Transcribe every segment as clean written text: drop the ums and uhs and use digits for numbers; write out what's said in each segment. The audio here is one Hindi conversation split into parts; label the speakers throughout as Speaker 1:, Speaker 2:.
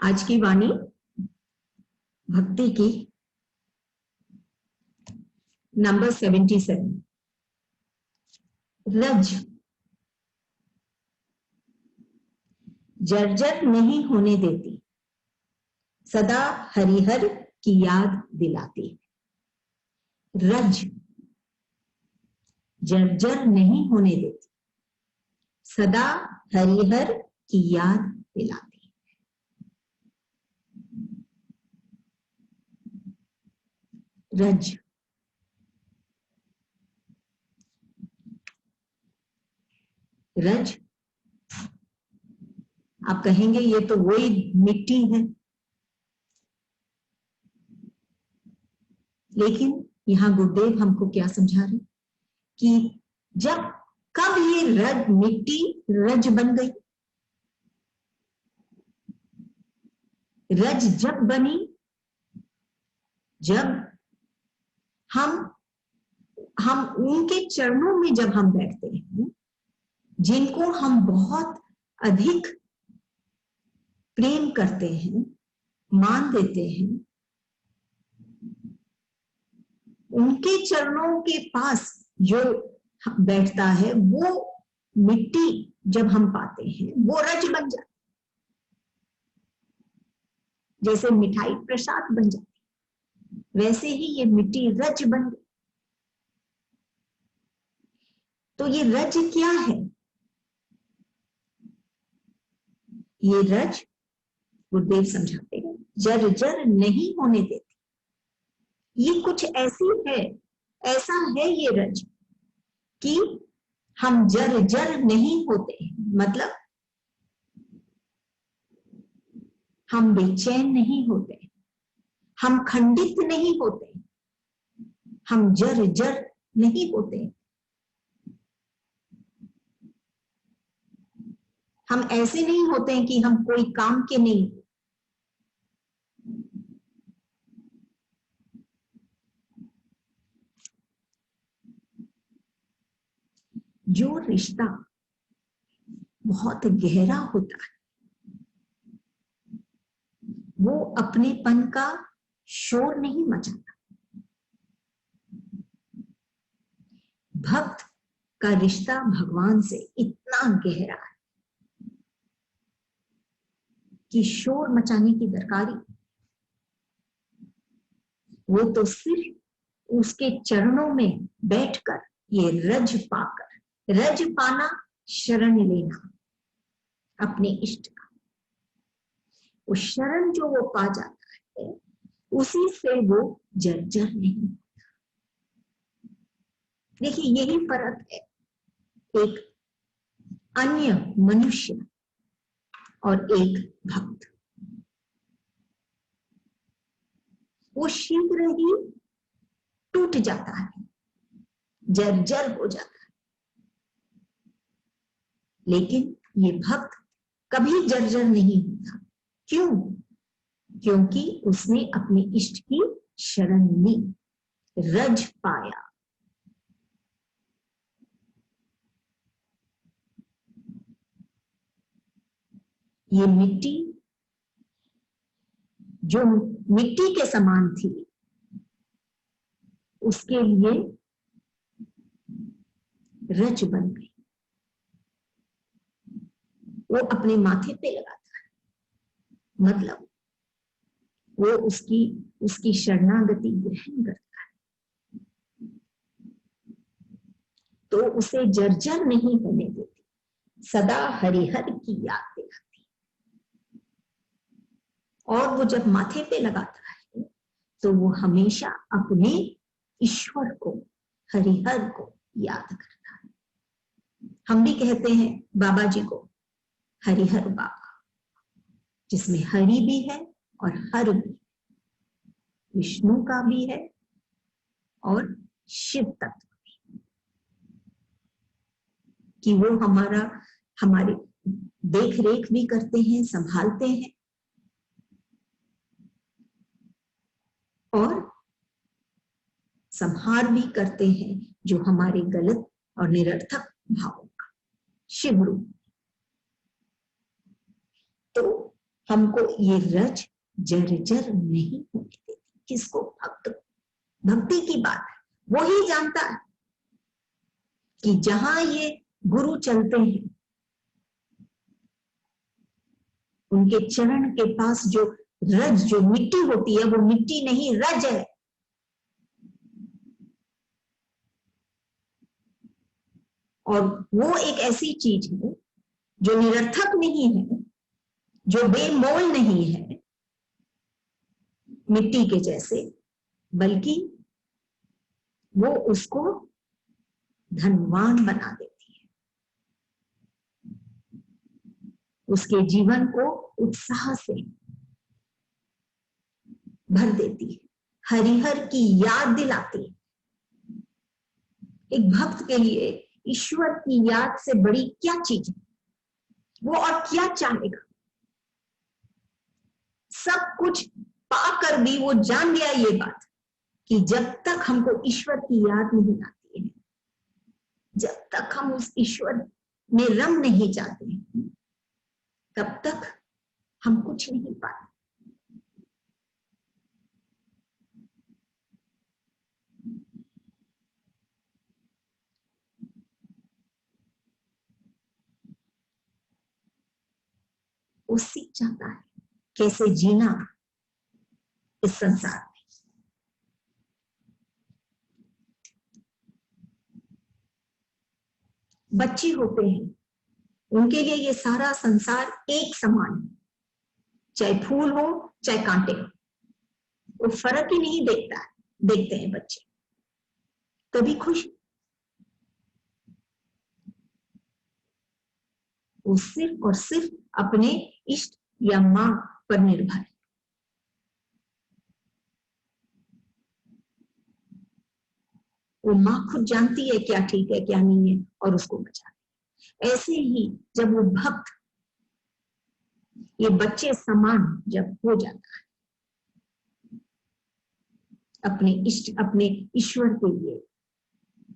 Speaker 1: आज की वाणी भक्ति की नंबर 77। रज जर्जर नहीं होने देती, सदा हरिहर की याद दिलाती। रज जर्जर नहीं होने देती, सदा हरिहर की याद दिलाती। रज रज आप कहेंगे ये तो वही मिट्टी है, लेकिन यहां गुरुदेव हमको क्या समझा रहे कि जब कब ये रज मिट्टी रज बन गई। रज जब बनी जब हम उनके चरणों में जब हम बैठते हैं, जिनको हम बहुत अधिक प्रेम करते हैं, मान देते हैं, उनके चरणों के पास जो बैठता है वो मिट्टी जब हम पाते हैं वो रज बन जाती, जैसे मिठाई प्रसाद बन जाती, वैसे ही ये मिट्टी रज बन गई। तो ये रज क्या है? ये रज गुरुदेव समझाते हैं जर्जर नहीं होने देती। ये कुछ ऐसी है, ऐसा है ये रज कि हम जर्जर नहीं होते, मतलब हम बेचैन नहीं होते, हम खंडित नहीं होते, हम जर्जर नहीं होते, हम ऐसे नहीं होते हैं कि हम कोई काम के नहीं। जो रिश्ता बहुत गहरा होता है वो अपनेपन का शोर नहीं मचाता। भक्त का रिश्ता भगवान से इतना गहरा है कि शोर मचाने की दरकारी, वो तो सिर्फ उसके चरणों में बैठकर ये रज पाकर, रज पाना शरण लेना अपने इष्ट का, वो शरण जो वो पा जाता है उसी से वो जर्जर नहीं होता। देखिए यही फर्क है एक अन्य मनुष्य और एक भक्त। वो शीघ्र ही टूट जाता है, जर्जर हो जाता है, लेकिन ये भक्त कभी जर्जर नहीं होता। क्यों? क्योंकि उसने अपने इष्ट की शरण ली, रज पाया। ये मिट्टी जो मिट्टी के समान थी, उसके लिए रज बन गई। वो अपने माथे पे लगाता है, मतलब वो उसकी शरणागति ग्रहण करता है, तो उसे जर्जर नहीं होने देती, सदा हरिहर की याद दिलाती। और वो जब माथे पे लगाता है तो वो हमेशा अपने ईश्वर को, हरिहर को याद करता है। हम भी कहते हैं बाबा जी को हरिहर बाबा, जिसमें हरि भी है और हर भी, विष्णु का भी है और शिव तत्व भी, कि वो हमारे देख रेख भी करते हैं, संभालते हैं और संहार भी करते हैं जो हमारे गलत और निरर्थक भावों का, शिव रूप। तो हमको ये रज जर्जर नहीं होने देती। किसको? भक्त को। भक्ति की बात है, वो ही जानता है कि जहां ये गुरु चलते हैं उनके चरण के पास जो रज, जो मिट्टी होती है, वो मिट्टी नहीं रज है। और वो एक ऐसी चीज है जो निरर्थक नहीं है, जो बेमोल नहीं है मिट्टी के जैसे, बल्कि वो उसको धनवान बना देती है, उसके जीवन को उत्साह से भर देती है, हरिहर की याद दिलाती है। एक भक्त के लिए ईश्वर की याद से बड़ी क्या चीज है? वो और क्या चाहेगा? सब कुछ पाकर भी वो जान गया ये बात कि जब तक हमको ईश्वर की याद नहीं आती है, जब तक हम उस ईश्वर में रम नहीं जाते, तब तक हम कुछ नहीं पाते। वो सीख जाता है कैसे जीना इस संसार में। बच्चे होते हैं, उनके लिए ये सारा संसार एक समान है, चाहे फूल हो चाहे कांटे हो, वो फर्क ही नहीं देखता है। देखते हैं बच्चे कभी खुश, वो सिर्फ और सिर्फ अपने इष्ट या मां पर निर्भर है। वो मां खुद जानती है क्या ठीक है क्या नहीं है और उसको बचाती है। ऐसे ही जब वो भक्त, ये बच्चे समान जब हो जाता है अपने इष्ट, अपने ईश्वर के लिए,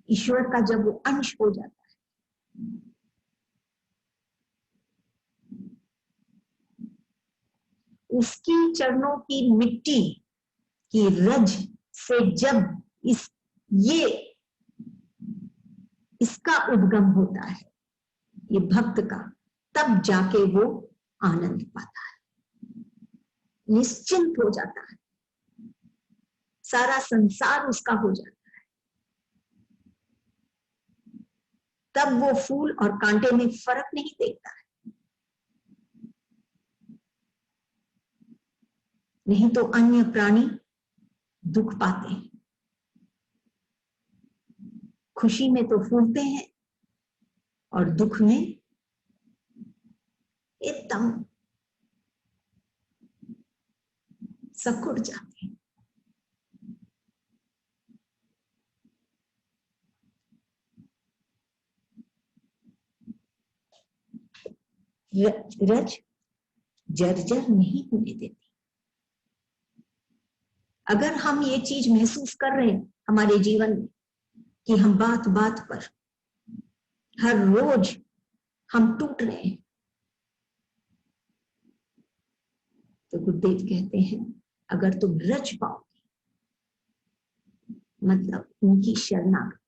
Speaker 1: ईश्वर का जब वो अंश हो जाता है, उसकी चरणों की मिट्टी की रज से जब ये इसका उद्गम होता है, ये भक्त का, तब जाके वो आनंद पाता है, निश्चिंत हो जाता है, सारा संसार उसका हो जाता है। तब वो फूल और कांटे में फर्क नहीं देखता है। नहीं तो अन्य प्राणी दुख पाते हैं, खुशी में तो फूलते हैं और दुख में एकदम सकुड़ जाते हैं। रज जर्जर नहीं होने देती। अगर हम ये चीज महसूस कर रहे हैं हमारे जीवन में कि हम बात बात पर, हर रोज हम टूट रहे हैं, तो गुरुदेव कहते हैं अगर तुम रज पाओगे, मतलब उनकी शरणागति,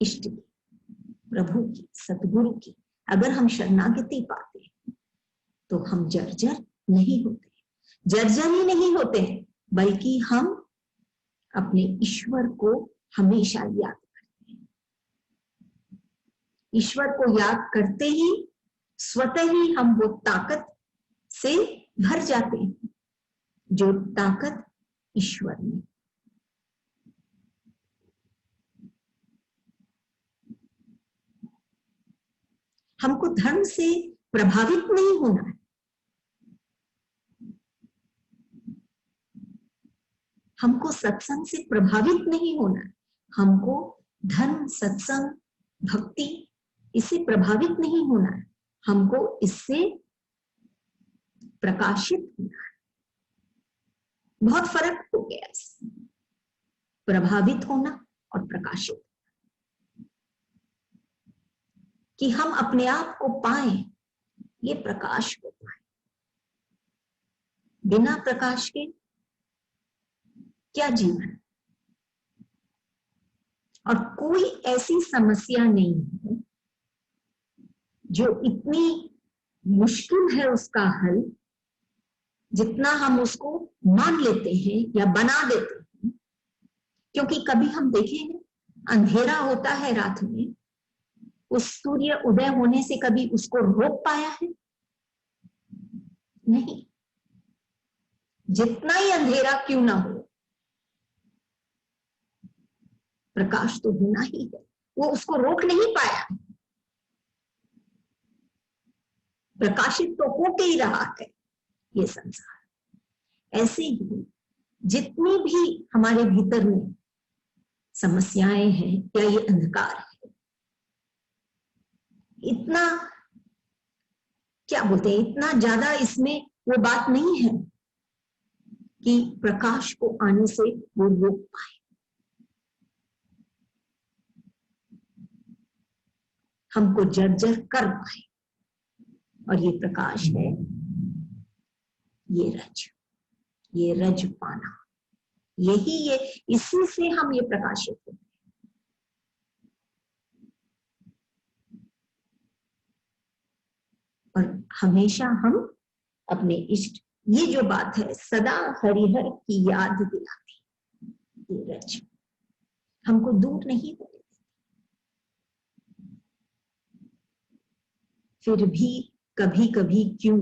Speaker 1: इष्ट की, प्रभु की, सतगुरु की, अगर हम शरणागति पाते हैं तो हम जर्जर नहीं होते। जर्जर ही नहीं होते हैं, बल्कि हम अपने ईश्वर को हमेशा याद करते हैं। ईश्वर को याद करते ही स्वतः ही हम वो ताकत से भर जाते हैं जो ताकत ईश्वर में। हमको धर्म से प्रभावित नहीं होना है, हमको सत्संग से प्रभावित नहीं होना है, हमको धर्म, सत्संग, भक्ति इससे प्रभावित नहीं होना है, हमको इससे प्रकाशित होना है। बहुत फर्क हो गया इससे, प्रभावित होना और प्रकाशित, कि हम अपने आप को पाएं, ये प्रकाश होता है। बिना प्रकाश के क्या जीवन। और कोई ऐसी समस्या नहीं है जो इतनी मुश्किल है उसका हल, जितना हम उसको मान लेते हैं या बना देते हैं। क्योंकि कभी हम देखेंगे अंधेरा होता है रात में, उस सूर्य उदय होने से कभी उसको रोक पाया है? नहीं। जितना ही अंधेरा क्यों ना हो, प्रकाश तो होना ही है, वो उसको रोक नहीं पाया। प्रकाशित तो होके ही रहा है ये संसार। ऐसे ही जितनी भी हमारे भीतर में समस्याएं हैं या ये अंधकार है, इतना क्या बोलते हैं, इतना ज्यादा इसमें वो बात नहीं है कि प्रकाश को आने से वो रोक पाए। हमको जर्जर कर पाए। और ये प्रकाश है, ये रज पाना, यही ये, इसी से हम ये प्रकाशित होते हैं। और हमेशा हम अपने इष्ट, ये जो बात है सदा हरिहर की याद दिलाती, ये रज हमको दूर नहीं होने देती। फिर भी कभी कभी क्यों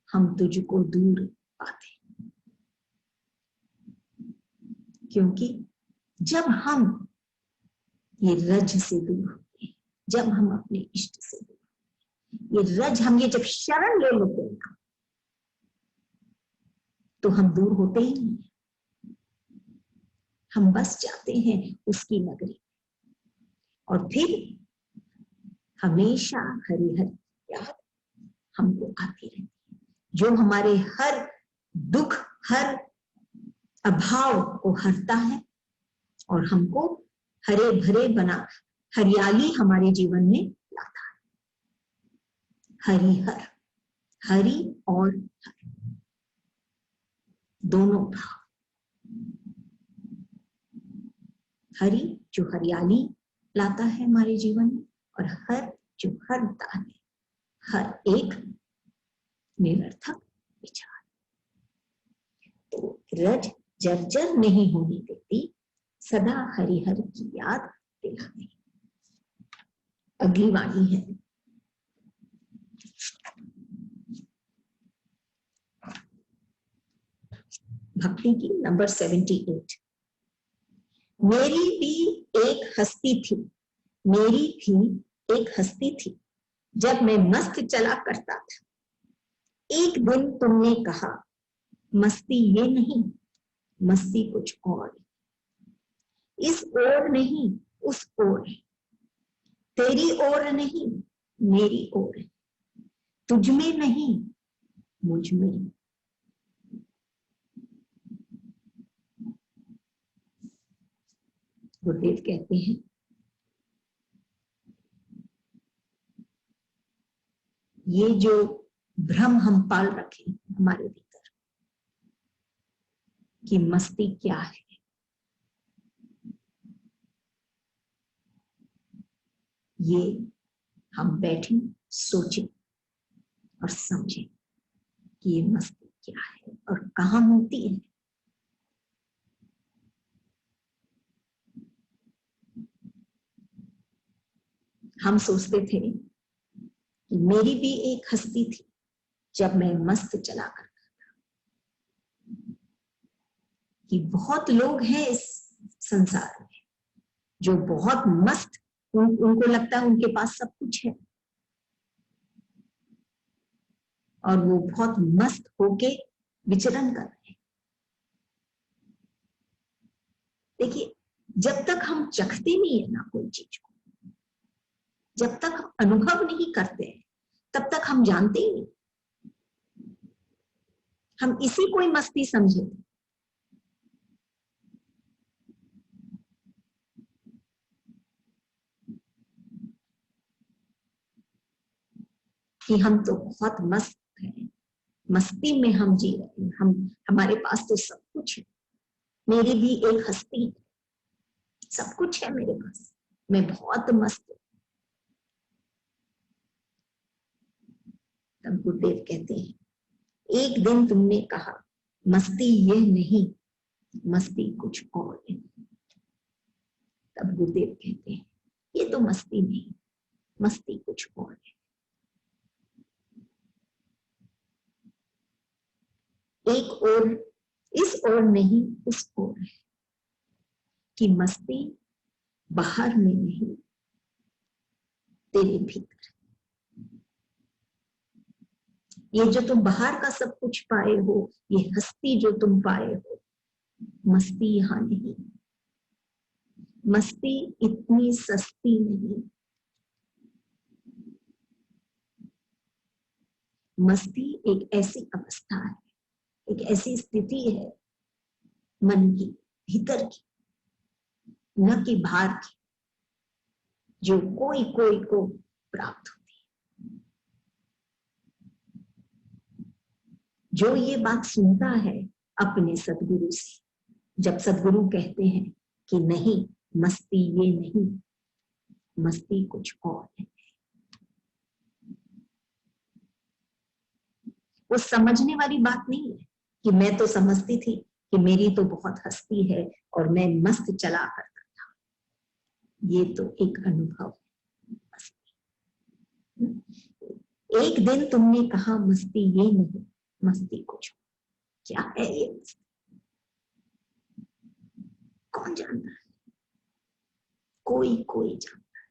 Speaker 1: हम तुझको दूर पाते, क्योंकि जब हम ये रज से दूर होते हैं, जब हम अपने इष्ट से दूर, ये रज हम ये जब शरण ले लेते हैं ना, तो हम दूर होते ही नहीं, हम बस जाते हैं उसकी नगरी। और फिर हमेशा हरिहर याद हमको आती रहती है, जो हमारे हर दुख, हर अभाव को हरता है और हमको हरे भरे बना, हरियाली हमारे जीवन में लाता है। हरिहर, हरि और हर, दोनों भाव। हरि जो हरियाली लाता है हमारे जीवन में, और हर जो हरता है हर एक निरर्थक विचार। तो रज जर्जर नहीं होने देती, सदा हरिहर की याद दिलाती। अगली वाणी है, भक्ति की नंबर 78। मेरी भी एक हस्ती थी, मेरी भी एक हस्ती थी, जब मैं मस्त चला करता था। एक दिन तुमने कहा मस्ती ये नहीं, मस्ती कुछ और, इस ओर नहीं उस ओर, तेरी ओर नहीं मेरी ओर, तुझ में नहीं मुझ में। गुरुदेव कहते हैं ये जो भ्रम हम पाल रखे हमारे भीतर कि मस्ती क्या है, ये हम बैठे सोचें और समझें कि ये मस्ती क्या है और कहाँ मिलती है। हम सोचते थे कि मेरी भी एक हस्ती थी जब मैं मस्त चला करता था, कि बहुत लोग हैं इस संसार में जो बहुत मस्त, उनको लगता है उनके पास सब कुछ है और वो बहुत मस्त होके विचरण कर रहे हैं। देखिए, जब तक हम चखते नहीं है ना कोई चीज को, जब तक हम अनुभव नहीं करते हैं, तब तक हम जानते ही नहीं। हम इसी कोई मस्ती समझे कि हम तो बहुत मस्त हैं, मस्ती में हम जी रहे हैं। हमारे पास तो सब कुछ है। मेरी भी एक हस्ती है, सब कुछ है मेरे पास, मैं बहुत मस्त हूं। तब गुरुदेव कहते हैं एक दिन तुमने कहा मस्ती ये नहीं, मस्ती कुछ और है। तब गुरुदेव कहते हैं ये तो मस्ती नहीं, मस्ती कुछ और है। एक और इस और नहीं उस और है कि मस्ती बाहर में नहीं, तेरे भीतर। ये जो तुम बाहर का सब कुछ पाए हो, ये हस्ती जो तुम पाए हो, मस्ती यहां नहीं। मस्ती इतनी सस्ती नहीं। मस्ती एक ऐसी अवस्था है, एक ऐसी स्थिति है मन की, भीतर की, न कि बाहर की, जो कोई कोई को प्राप्त होती है। जो ये बात सुनता है अपने सदगुरु से, जब सदगुरु कहते हैं कि नहीं मस्ती ये नहीं, मस्ती कुछ और है, वो समझने वाली बात नहीं है कि मैं तो समझती थी कि मेरी तो बहुत हस्ती है और मैं मस्त चला करता था। ये तो एक अनुभव है। एक दिन तुमने कहा मस्ती ये नहीं, मस्ती कुछ। क्या है ये मस्ती? कौन जानता है? कोई कोई जानता है।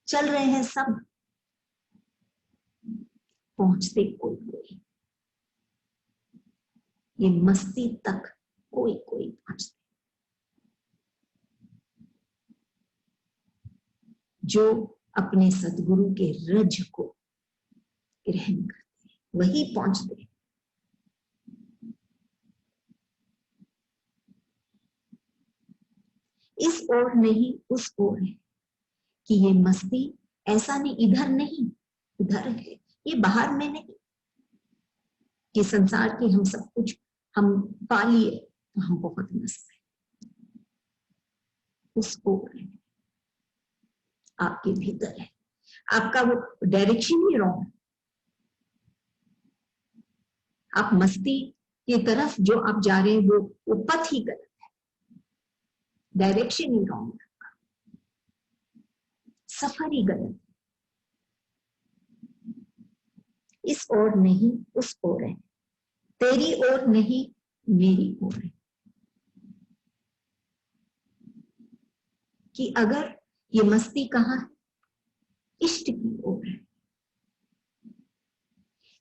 Speaker 1: चल रहे हैं सब, पहुंचते कोई कोई। ये मस्ती तक कोई कोई पहुंचते, जो अपने सदगुरु के रज को ग्रहण करते हैं, वही पहुंचते हैं। इस ओर नहीं उस ओर है कि ये मस्ती ऐसा नहीं, इधर नहीं उधर है, ये बाहर में नहीं कि संसार की हम सब कुछ हम पा लिए तो हम बहुत मस्त है। उस ओर है, आपके भीतर है। आपका वो डायरेक्शन ही रॉन्ग है। आप मस्ती की तरफ जो आप जा रहे हैं वो पथ ही गलत है, डायरेक्शन ही रॉन्ग है, सफर ही गलत है। इस ओर नहीं उस ओर है, तेरी ओर नहीं मेरी ओर है। कि अगर ये मस्ती कहाँ है, इष्ट की ओर है।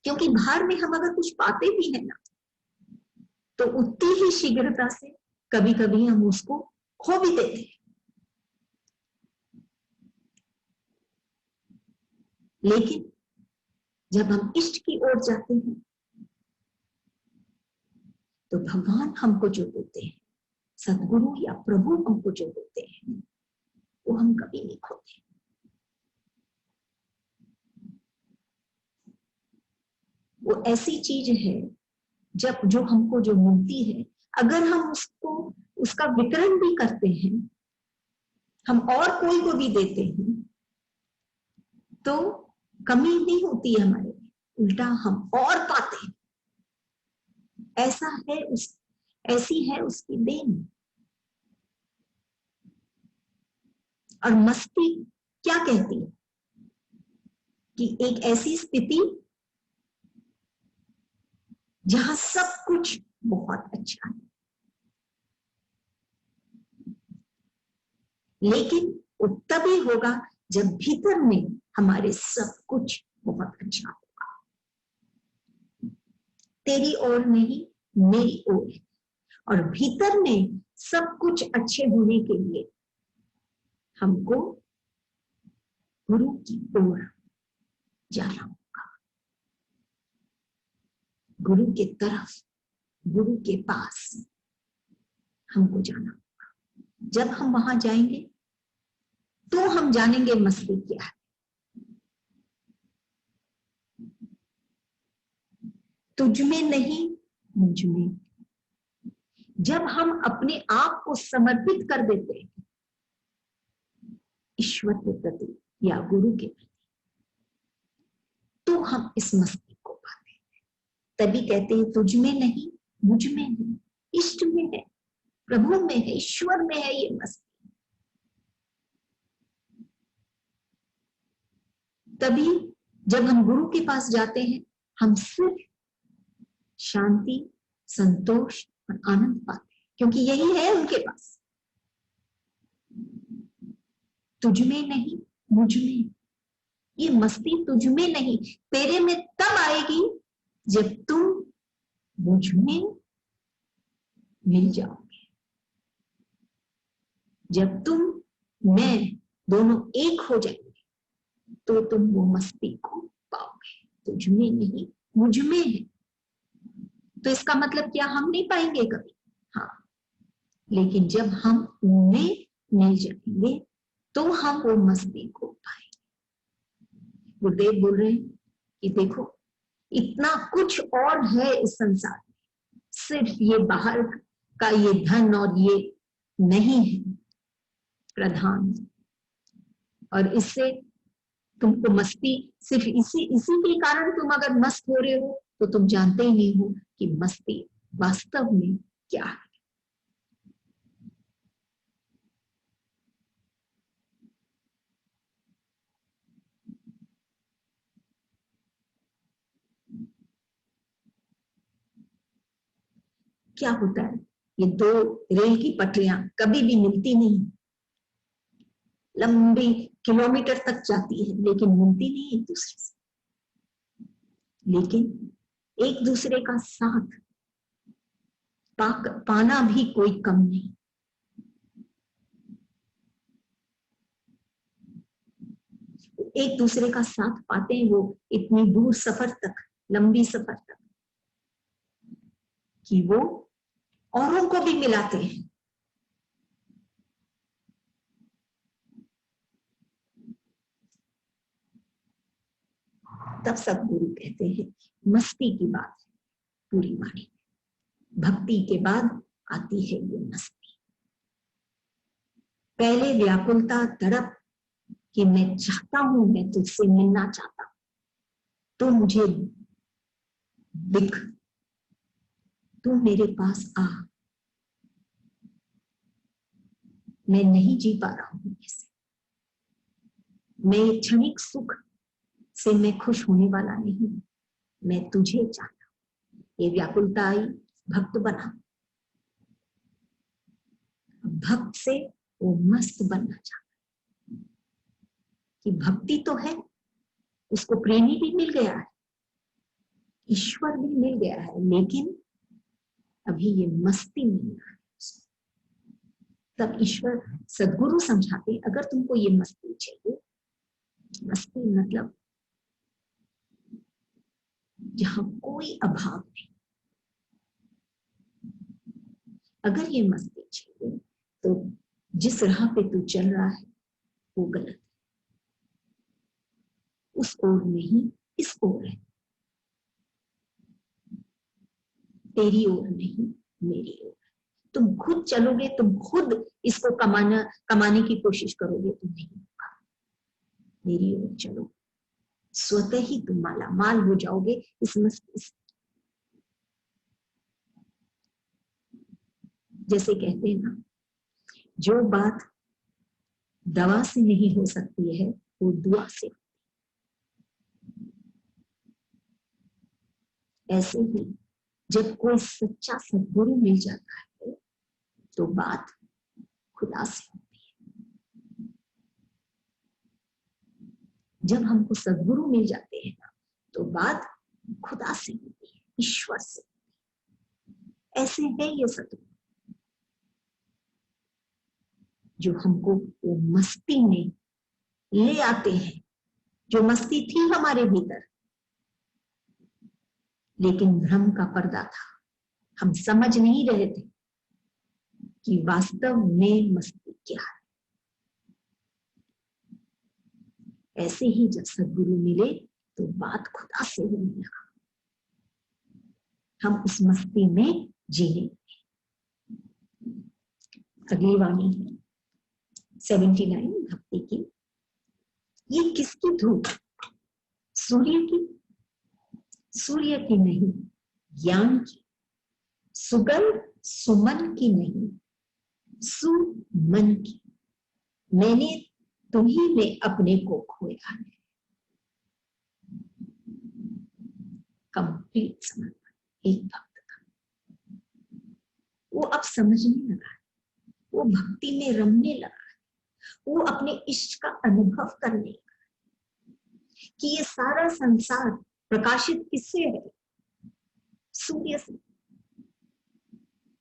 Speaker 1: क्योंकि बाहर में हम अगर कुछ पाते भी हैं ना, तो उतनी ही शीघ्रता से कभी कभी हम उसको खो भी देते हैं। लेकिन जब हम इष्ट की ओर जाते हैं तो भगवान हमको जो देते हैं, सदगुरु या प्रभु हमको जो देते हैं, वो हम कभी नहीं खोते। वो ऐसी चीज है जब जो हमको जो मिलती है, अगर हम उसको उसका वितरण भी करते हैं, हम और कोई को भी देते हैं, तो कमी नहीं होती है हमारे, उल्टा हम और पाते हैं। ऐसा है ऐसी है उसकी देन। और मस्ती क्या कहती है कि एक ऐसी स्थिति जहां सब कुछ बहुत अच्छा है, लेकिन वो तभी होगा जब भीतर में हमारे सब कुछ बहुत अच्छा होगा। तेरी ओर नहीं मेरी ओर है, और भीतर में सब कुछ अच्छे होने के लिए हमको गुरु की ओर जाना होगा, गुरु के तरफ, गुरु के पास हमको जाना होगा। जब हम वहां जाएंगे तो हम जानेंगे मस्ती क्या है। तुझ में नहीं मुझ में। जब हम अपने आप को समर्पित कर देते हैं ईश्वर के प्रति या गुरु के प्रति, तो हम इस मस्ती को पाते हैं। तभी कहते हैं तुझ में नहीं मुझ में नहीं, इष्ट में है, प्रभु में है, ईश्वर में है ये मस्ती। तभी जब हम गुरु के पास जाते हैं हम सिर्फ शांति, संतोष और आनंद पाते हैं, क्योंकि यही है उनके पास। तुझ में नहीं मुझ में, ये मस्ती तुझ में नहीं, तेरे में तब आएगी जब तुम मुझ में मिल जाओगे, जब तुम मैं दोनों एक हो जाएंगे तो तुम वो मस्ती को पाओगे। तुझ में नहीं मुझ में है, तो इसका मतलब क्या हम नहीं पाएंगे कभी? हाँ, लेकिन जब हम उनमें मिल जाएंगे तो हम वो मस्ती को पाएंगे। गुरुदेव बोल रहे हैं कि देखो इतना कुछ और है इस संसार में, सिर्फ ये बाहर का ये धन और ये नहीं है प्रधान, और इससे तुमको मस्ती सिर्फ इसी के कारण तुम अगर मस्त हो रहे हो तो तुम जानते ही नहीं हो कि मस्ती वास्तव में क्या है। क्या होता है, ये दो रेल की पटरियां कभी भी मिलती नहीं, लंबी किलोमीटर तक जाती है लेकिन मिलती नहीं एक दूसरे से, लेकिन एक दूसरे का साथ पाना भी कोई कम नहीं। एक दूसरे का साथ पाते हैं वो इतनी दूर सफर तक, लंबी सफर तक, कि वो औरों को भी मिलाते हैं। तब सब गुरु कहते हैं मस्ती की बात है पूरी वाणी, भक्ति के बाद आती है ये मस्ती। पहले व्याकुलता, तड़प कि मैं चाहता हूं, मैं तुझसे मिलना चाहता हूं, तो मुझे दिख, तू मेरे पास आ, मैं नहीं जी पा रहा हूं ऐसे, मैं क्षणिक सुख से मैं खुश होने वाला नहीं, मैं तुझे चाहता हूं। ये व्याकुलता आई, भक्त बना, भक्त से वो मस्त बनना चाहता, कि भक्ति तो है, उसको प्रेमी भी मिल गया है, ईश्वर भी मिल गया है, लेकिन अभी ये मस्ती नहीं है। तब ईश्वर सदगुरु समझाते अगर तुमको ये मस्ती चाहिए, मस्ती मतलब जहां कोई अभाव नहीं, अगर ये मस्ती चाहिए तो जिस राह पे तू चल रहा है वो गलत है, उस ओर नहीं इस ओर है, तेरी ओर नहीं मेरी ओर। तुम खुद चलोगे, तुम खुद इसको कमाने की कोशिश करोगे तो नहीं होगा, मेरी ओर चलो, स्वतः ही तुम माला माल हो जाओगे इस मस्ती से। जैसे कहते हैं ना, जो बात दवा से नहीं हो सकती है वो दुआ से, ऐसे ही जब कोई सच्चा सदगुरु मिल जाता है तो बात खुदा से होती है। जब हमको सदगुरु मिल जाते हैं ना तो बात खुदा से होती है, ईश्वर से। ऐसे है ये सदगुरु जो हमको वो मस्ती में ले आते हैं, जो मस्ती थी हमारे भीतर लेकिन भ्रम का पर्दा था, हम समझ नहीं रहे थे कि वास्तव में मस्ती क्या है। ऐसे ही जब सदगुरु मिले तो बात खुदा से होने लगा, हम उस मस्ती में जीने। अगली वाणी है 79 भक्ति की। ये किसकी धूप? सूर्य की? सूर्य की नहीं, ज्ञान की। सुगंध सुमन की नहीं, सुमन की। मैंने तुम्ही में अपने को खोया है। कंप्लीट समर्पण एक भक्त का। वो अब समझने लगा है, वो भक्ति में रमने लगा है, वो अपने इष्ट का अनुभव करने लगा कि ये सारा संसार प्रकाशित किससे है? सूर्य से।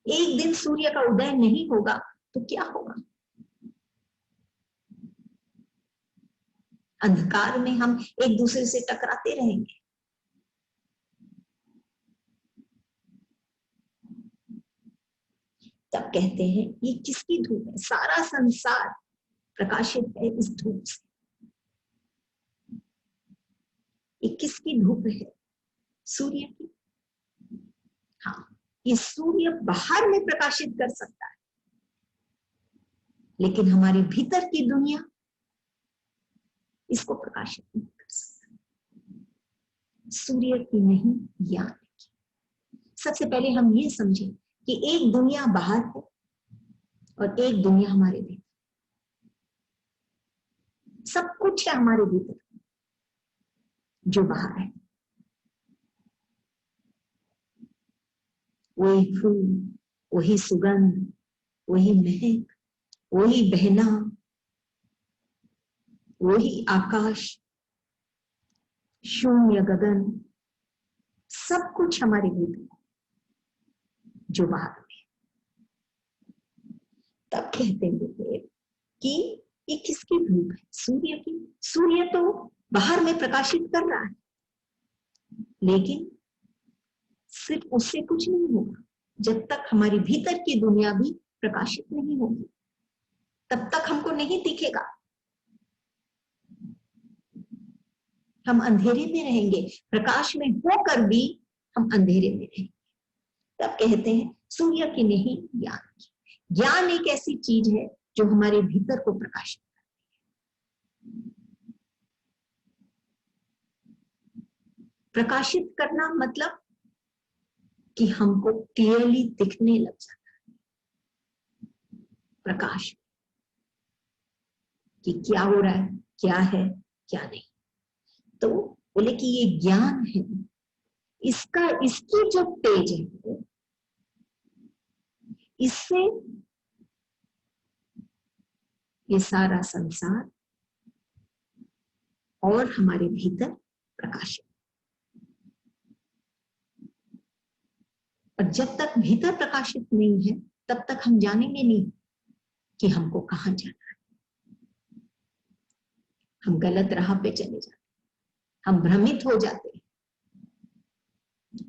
Speaker 1: एक दिन सूर्य का उदय नहीं होगा तो क्या होगा? अंधकार में हम एक दूसरे से टकराते रहेंगे। तब कहते हैं ये किसकी धूप है? सारा संसार प्रकाशित है इस धूप से। ये किसकी धूप है? सूर्य की। हाँ, ये सूर्य बाहर में प्रकाशित कर सकता है, लेकिन हमारे भीतर की दुनिया इसको प्रकाशित नहीं कर सकता। सूर्य की नहीं, ज्ञान की। सबसे पहले हम ये समझें कि एक दुनिया बाहर है और एक दुनिया हमारे भीतर। सब कुछ है हमारे भीतर जो बाहर है। वही फूल, वही सुगंध, वही महक, वही बहना, वही आकाश, शून्य गगन, सब कुछ हमारे भीतर जो बाहर में। तब कहते हैं कि ये किसकी धूप है? सूर्य की। सूर्य तो बाहर में प्रकाशित कर रहा है, लेकिन सिर्फ उससे कुछ नहीं होगा। जब तक हमारी भीतर की दुनिया भी प्रकाशित नहीं होगी, तब तक हमको नहीं दिखेगा। हम अंधेरे में रहेंगे, प्रकाश में होकर भी हम अंधेरे में रहेंगे। तब कहते हैं सूर्य की नहीं, ज्ञान की। ज्ञान एक ऐसी चीज है जो हमारे भीतर को प्रकाशित करती है। प्रकाशित करना मतलब कि हमको क्लियरली दिखने लग जाता है प्रकाश, कि क्या हो रहा है, क्या है, क्या नहीं। तो बोले कि ये ज्ञान है, इसका, इसकी जो तेज है, इससे ये सारा संसार और हमारे भीतर प्रकाशित। और जब तक भीतर प्रकाशित नहीं है, तब तक हम जानेंगे नहीं कि हमको कहां जाना है। हम गलत राह पे चले जाते, हम भ्रमित हो जाते हैं।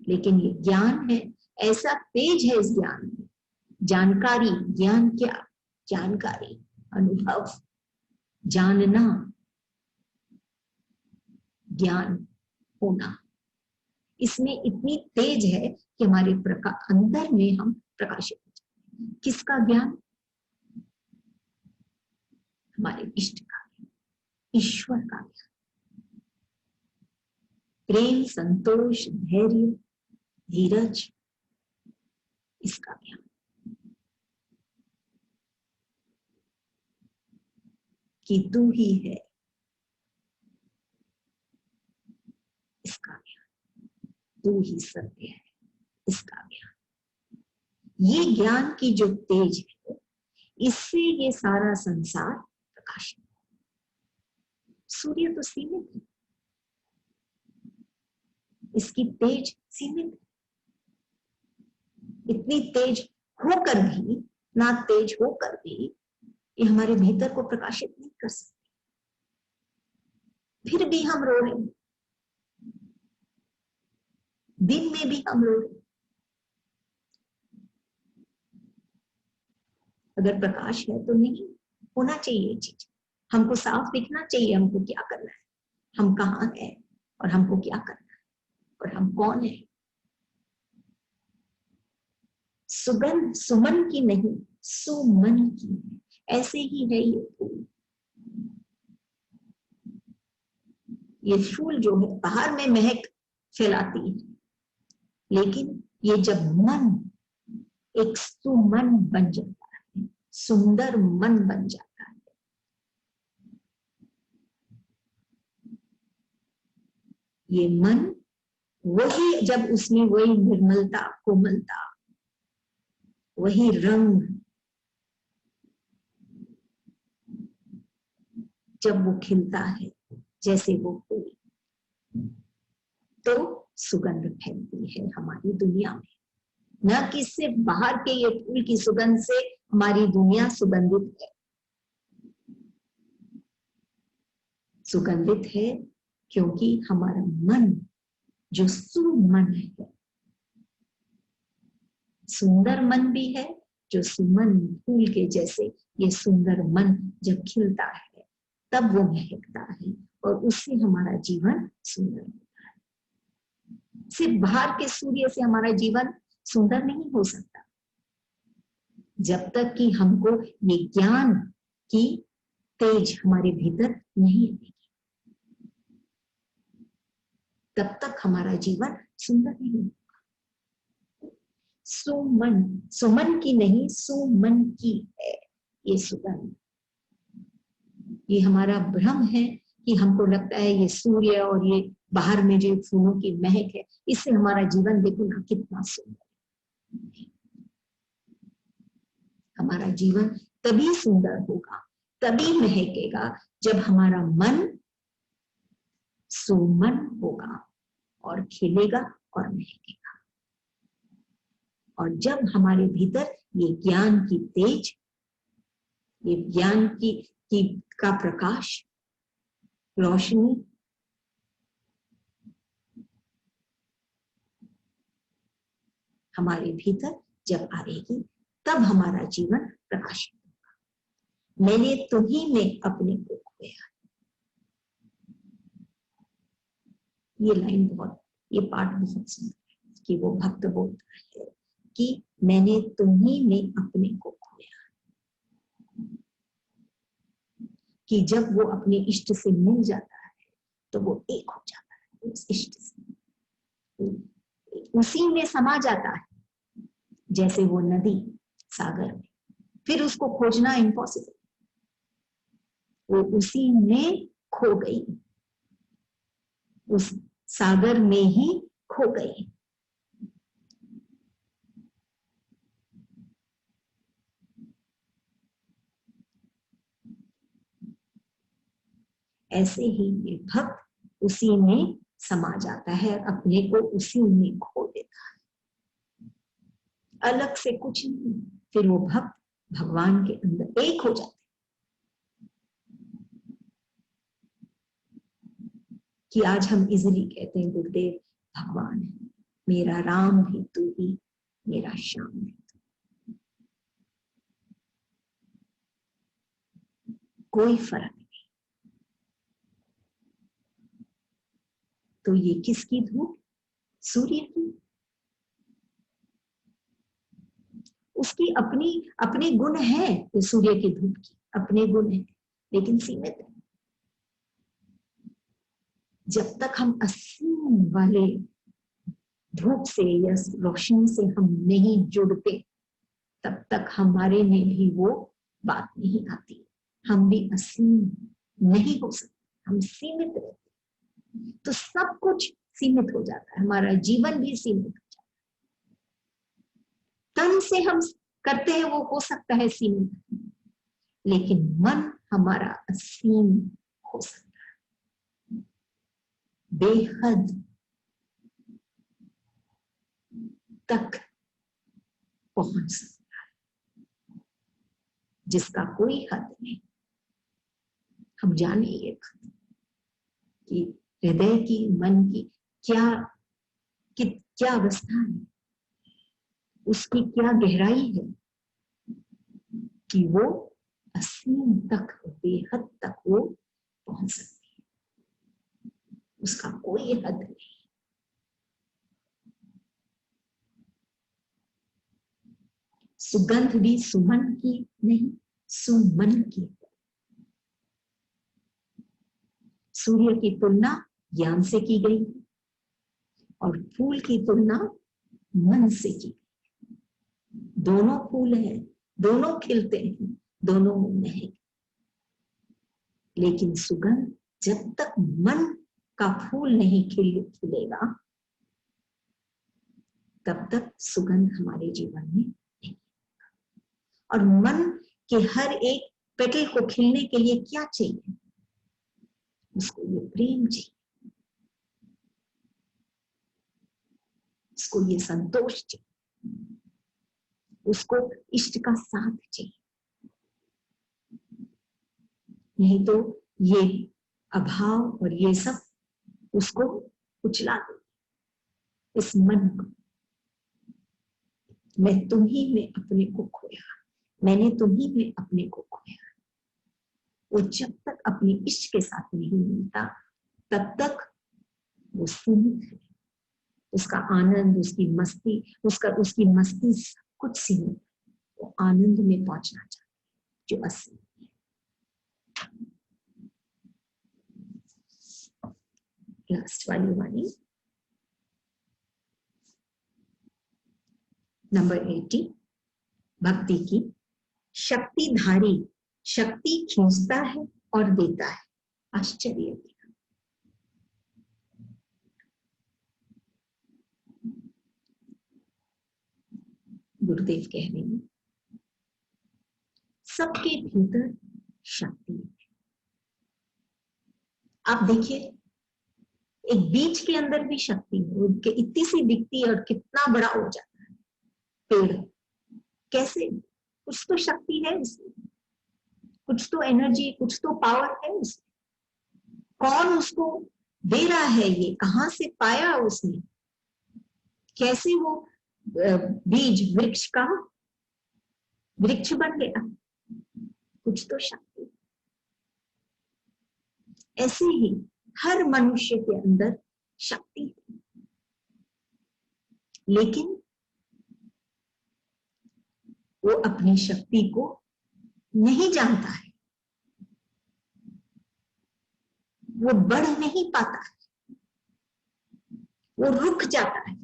Speaker 1: लेकिन ये ज्ञान है, ऐसा तेज है इस ज्ञान में। जानकारी, ज्ञान क्या? जानकारी, अनुभव, जानना, ज्ञान होना। इसमें इतनी तेज है कि हमारे अंदर में हम प्रकाशित हो जाते हैं। किसका ज्ञान? हमारे इष्ट का, ईश्वर का ज्ञान। प्रेम, संतोष, धैर्य, धीरज, इसका ज्ञान। कि तू ही है, इसका ज्ञान। तू ही सत्य है, इसका ज्ञान। ये ज्ञान की जो तेज है, इससे ये सारा संसार प्रकाशित है। सूर्य तो सीमित है, इसकी तेज सीमित है। इतनी तेज होकर भी, ना तेज होकर भी, ये हमारे भीतर को प्रकाशित नहीं कर सकती। फिर भी हम रो रहे हैं, दिन में भी हम रो रहे हैं। अगर प्रकाश है तो नहीं होना चाहिए ये चीज। हमको साफ दिखना चाहिए हमको क्या करना है, हम कहाँ हैं और हमको क्या करना है और हम कौन है। सुगंध सुमन की नहीं, सुमन की है। ऐसे ही है ये फूल। ये फूल जो है बाहर में महक फैलाती है, लेकिन ये जब मन एक सुमन बन जाता है, सुंदर मन बन जाता है, ये मन वही, जब उसमें वही निर्मलता, कोमलता, वही रंग, जब वो खिलता है जैसे वो फूल, तो सुगंध फैलती है हमारी दुनिया में। न कि सिर्फ बाहर के ये फूल की सुगंध से हमारी दुनिया सुगंधित है, सुगंधित है क्योंकि हमारा मन जो सुमन है, सुंदर मन भी है, जो सुमन फूल के जैसे ये सुंदर मन जब खिलता है तब वो महकता है और उससे हमारा जीवन सुंदर होता है। सिर्फ बाहर के सूर्य से हमारा जीवन सुंदर नहीं हो सकता जब तक कि हमको ये ज्ञान की तेज हमारे भीतर नहीं आएगी, तब तक हमारा जीवन सुंदर नहीं होगा। सुमन, सुमन की नहीं, सुमन की है ये सुगंध। ये हमारा भ्रम है कि हमको लगता है ये सूर्य और ये बाहर में जो फूलों की महक है, इससे हमारा जीवन देखो ना कितना सुंदर है। हमारा जीवन तभी सुंदर होगा, तभी महकेगा जब हमारा मन सुमन होगा और खिलेगा और महकेगा। और जब हमारे भीतर ये ज्ञान की तेज, ये ज्ञान की का प्रकाश, रोशनी हमारे भीतर जब आएगी, तब हमारा जीवन प्रकाशित होगा। मैंने तुम्हीं में अपने को खोया। ये लाइन बहुत, ये पाठ बहुत सुंदर है कि वो भक्त बोलता है कि मैंने तुम्हीं में अपने को खोया। कि जब वो अपने इष्ट से मिल जाता है तो वो एक हो जाता है उस इष्ट से, उसी में समा जाता है जैसे वो नदी सागर में। फिर उसको खोजना इम्पॉसिबल, वो उसी में खो गई, उस सागर में ही खो गई। ऐसे ही ये भक्त उसी में समा जाता है, अपने को उसी में खो देता है, अलग से कुछ नहीं। फिर वो भक्त भगवान के अंदर एक हो जाते कि आज हम इजीली कहते हैं गुरुदेव भगवान है, मेरा राम भी तू ही, मेरा श्याम भी तू, कोई फर्क नहीं। तो ये किसकी धूप? सूर्य की। उसकी अपनी अपने गुण है, सूर्य की धूप की अपने गुण है, लेकिन सीमित है। जब तक हम असीम वाले धूप से या रोशनी से हम नहीं जुड़ते, तब तक हमारे में भी वो बात नहीं आती। हम भी असीम नहीं हो सकते, हम सीमित रहते, तो सब कुछ सीमित हो जाता है, हमारा जीवन भी सीमित हो जाता है। तन से हम करते हैं वो हो सकता है सीमित, लेकिन मन हमारा असीम हो सकता है, बेहद तक पहुंच सकता है, जिसका कोई हद नहीं। हम जाने ये कि हृदय की, मन की क्या अवस्था है, उसकी क्या गहराई है कि वो असीम तक, बेहद तक वो पहुंच सकती है, उसका कोई हद नहीं। सुगंध भी सुमन की नहीं, सुमन की। सूर्य की तुलना ज्ञान से की गई और फूल की तुलना मन से की। दोनों फूल हैं, दोनों खिलते हैं, दोनों महक, लेकिन सुगंध जब तक मन का फूल नहीं खिलेगा तब तक सुगंध हमारे जीवन में नहीं। और मन के हर एक पेटल को खिलने के लिए क्या चाहिए? उसको ये प्रेम चाहिए, उसको ये संतोष चाहिए, उसको इष्ट का साथ चाहिए। नहीं तो ये अभाव और ये सब उसको कुचला दे। इस मन को, मैं तुम्ही में अपने को खोया, मैंने तुम्ही में अपने को खोया, वो जब तक अपने इष्ट के साथ नहीं मिलता तब तक वो सीमित है। उसका आनंद, उसकी मस्ती, उसकी मस्ती सब कुछ सीमित है। वो आनंद में पहुंचना चाहती है जो असली है। लास्ट वाली वाणी नंबर 80 भक्ति की। शक्तिधारी शक्ति खींचता है और देता है। आश्चर्य। गुरुदेव कह रहे हैं सबके भीतर शक्ति है। आप देखिए एक बीज के अंदर भी शक्ति है, उनके इतनी सी दिखती है और कितना बड़ा हो जाता है पेड़। कैसे? कुछ तो शक्ति है उसमें, कुछ तो एनर्जी, कुछ तो पावर है उसमें। कौन उसको दे रहा है? ये कहां से पाया उसने? कैसे वो बीज वृक्ष का वृक्ष बन गया? कुछ तो शक्ति। ऐसे ही हर मनुष्य के अंदर शक्ति है, लेकिन वो अपनी शक्ति को नहीं जानता है, वो बढ़ नहीं पाता है, वो रुक जाता है।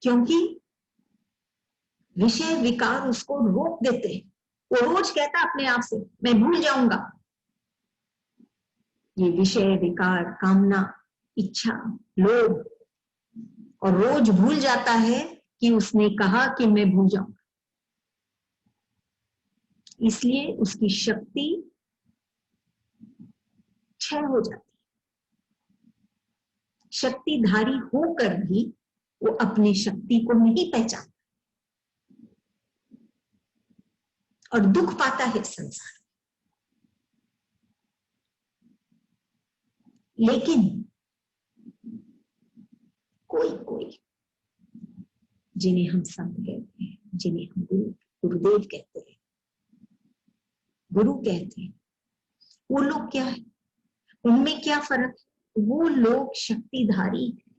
Speaker 1: क्योंकि विषय विकार उसको रोक देते हैं। वो रोज कहता अपने आप से मैं भूल जाऊंगा। ये विषय विकार, कामना, इच्छा, लोभ, और रोज भूल जाता है कि उसने कहा कि मैं भूल जाऊंगा। इसलिए उसकी शक्ति क्षय हो जाती है। शक्तिधारी होकर भी वो अपनी शक्ति को नहीं पहचानता और दुख पाता है संसार। लेकिन कोई कोई जिन्हें हम संत कहते हैं, जिन्हें हम गुरुदेव कहते हैं, गुरु कहते हैं, वो लोग क्या है? उनमें क्या फर्क है? वो लोग शक्तिधारी हैं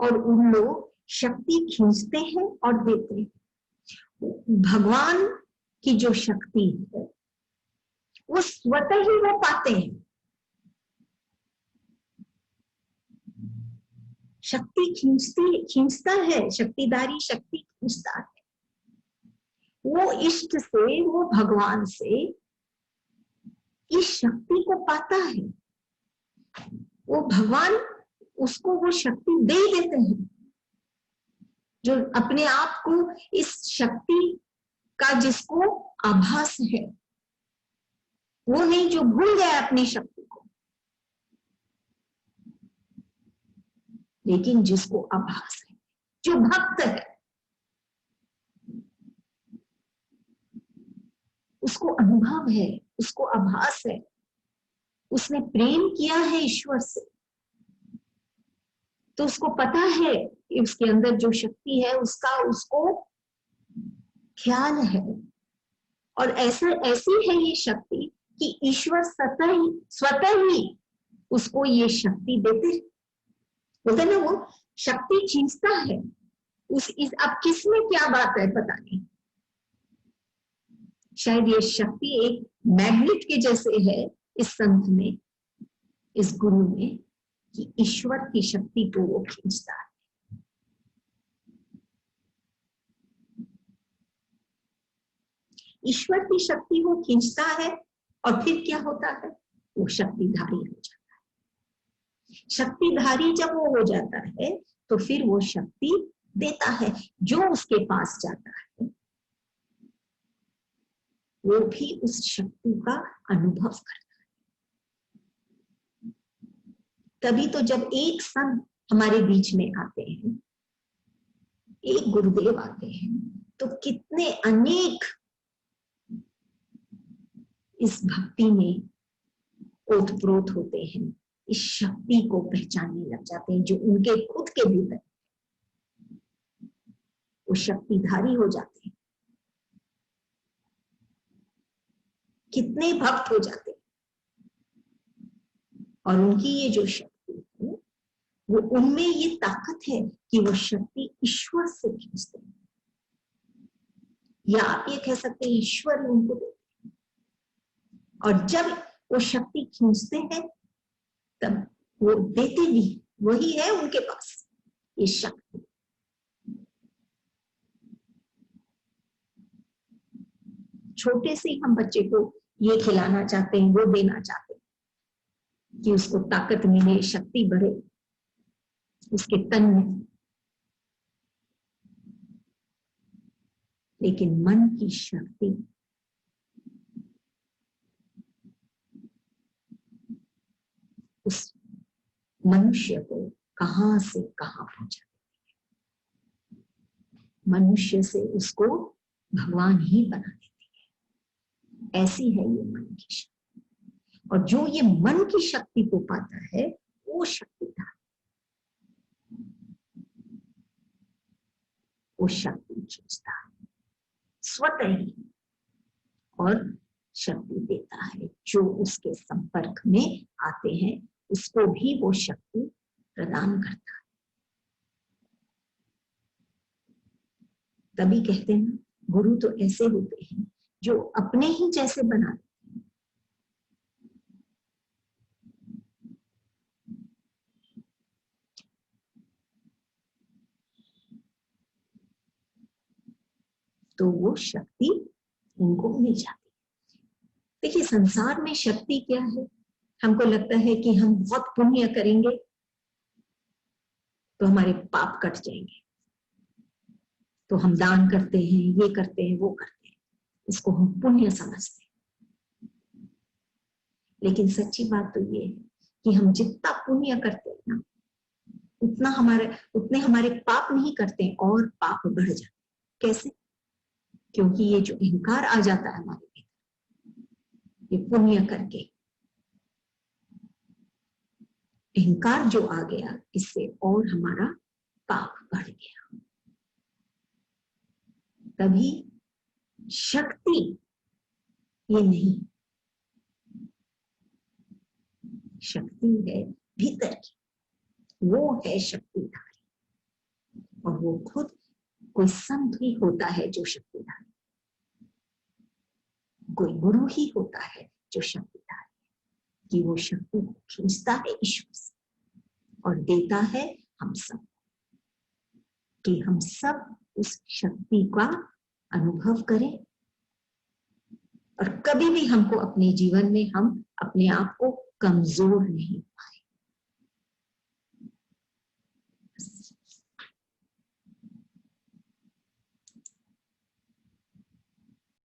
Speaker 1: और उन लोग शक्ति खींचते हैं और देते हैं। भगवान की जो शक्ति है वो स्वतः ही वो पाते हैं। शक्ति खींचता है, शक्तिधारी शक्ति खींचता है। वो इष्ट से, वो भगवान से इस शक्ति को पाता है। वो भगवान उसको वो शक्ति दे देते हैं, जो अपने आप को इस शक्ति का जिसको आभास है, वो नहीं जो भूल गया अपनी शक्ति को, लेकिन जिसको आभास है, जो भक्त है, उसको अनुभव है, उसको आभास है, उसने प्रेम किया है ईश्वर से, तो उसको पता है कि उसके अंदर जो शक्ति है उसका उसको ख्याल है। और ऐसी है ये शक्ति कि ईश्वर स्वतः ही उसको ये शक्ति देते। बोलते ना वो शक्ति खींचता है अब किस में क्या बात है पता नहीं। शायद ये शक्ति एक मैग्नेट के जैसे है इस संत में, इस गुरु में, कि ईश्वर की शक्ति को वो खींचता है। ईश्वर की शक्ति वो खींचता है और फिर क्या होता है, वो शक्तिधारी हो जाता है। शक्तिधारी जब वो हो जाता है तो फिर वो शक्ति देता है। जो उसके पास जाता है वो भी उस शक्ति का अनुभव करता है। तभी तो जब एक संत हमारे बीच में आते हैं, एक गुरुदेव आते हैं, तो कितने अनेक इस भक्ति में ओतप्रोत होते हैं, इस शक्ति को पहचानने लग जाते हैं जो उनके खुद के भीतर, वो शक्तिधारी हो जाते हैं। कितने भक्त हो जाते हैं और उनकी ये जो शक्ति है वो उनमें ये ताकत है कि वो शक्ति ईश्वर से खींचते हैं, या आप ये कह सकते हैं ईश्वर उनको देते हैं। और जब वो शक्ति खींचते हैं तब वो देते भी वही है उनके पास ये शक्ति। छोटे से हम बच्चे को ये खिलाना चाहते हैं, वो देना चाहते हैं कि उसको ताकत मिले, शक्ति बढ़े उसके तन में, लेकिन मन की शक्ति उस मनुष्य को कहां से कहां पहुंचा देती है। मनुष्य से उसको भगवान ही बना देती है। ऐसी है ये मन की शक्ति। और जो ये मन की शक्ति को पाता है वो शक्तिधारी, वो शक्ति खींचता है स्वतः ही और शक्ति देता है। जो उसके संपर्क में आते हैं उसको भी वो शक्ति प्रदान करता है। तभी कहते हैं गुरु तो ऐसे होते हैं जो अपने ही जैसे बना देते हैं। तो वो शक्ति उनको मिल जाती है। देखिए संसार में शक्ति क्या है, हमको लगता है कि हम बहुत पुण्य करेंगे तो हमारे पाप कट जाएंगे, तो हम दान करते हैं, ये करते हैं, वो करते हैं, इसको हम पुण्य समझते हैं। लेकिन सच्ची बात तो ये है कि हम जितना पुण्य करते हैं ना उतने हमारे पाप नहीं करते और पाप बढ़ जाते। कैसे? क्योंकि ये जो अहंकार आ जाता है हमारे भीतर, ये पुण्य करके अहंकार जो आ गया, इससे और हमारा पाप बढ़ गया। तभी शक्ति ये नहीं, शक्ति है भीतर की, वो है शक्तिधारी। और वो खुद कोई संत ही होता है जो शक्तिधारी, कोई गुरु ही होता है जो शक्तिधारी, कि वो शक्ति को खींचता है ईश्वर से और देता है हम सब, कि हम सब उस शक्ति का अनुभव करें और कभी भी हमको अपने जीवन में हम अपने आप को कमजोर नहीं पाए।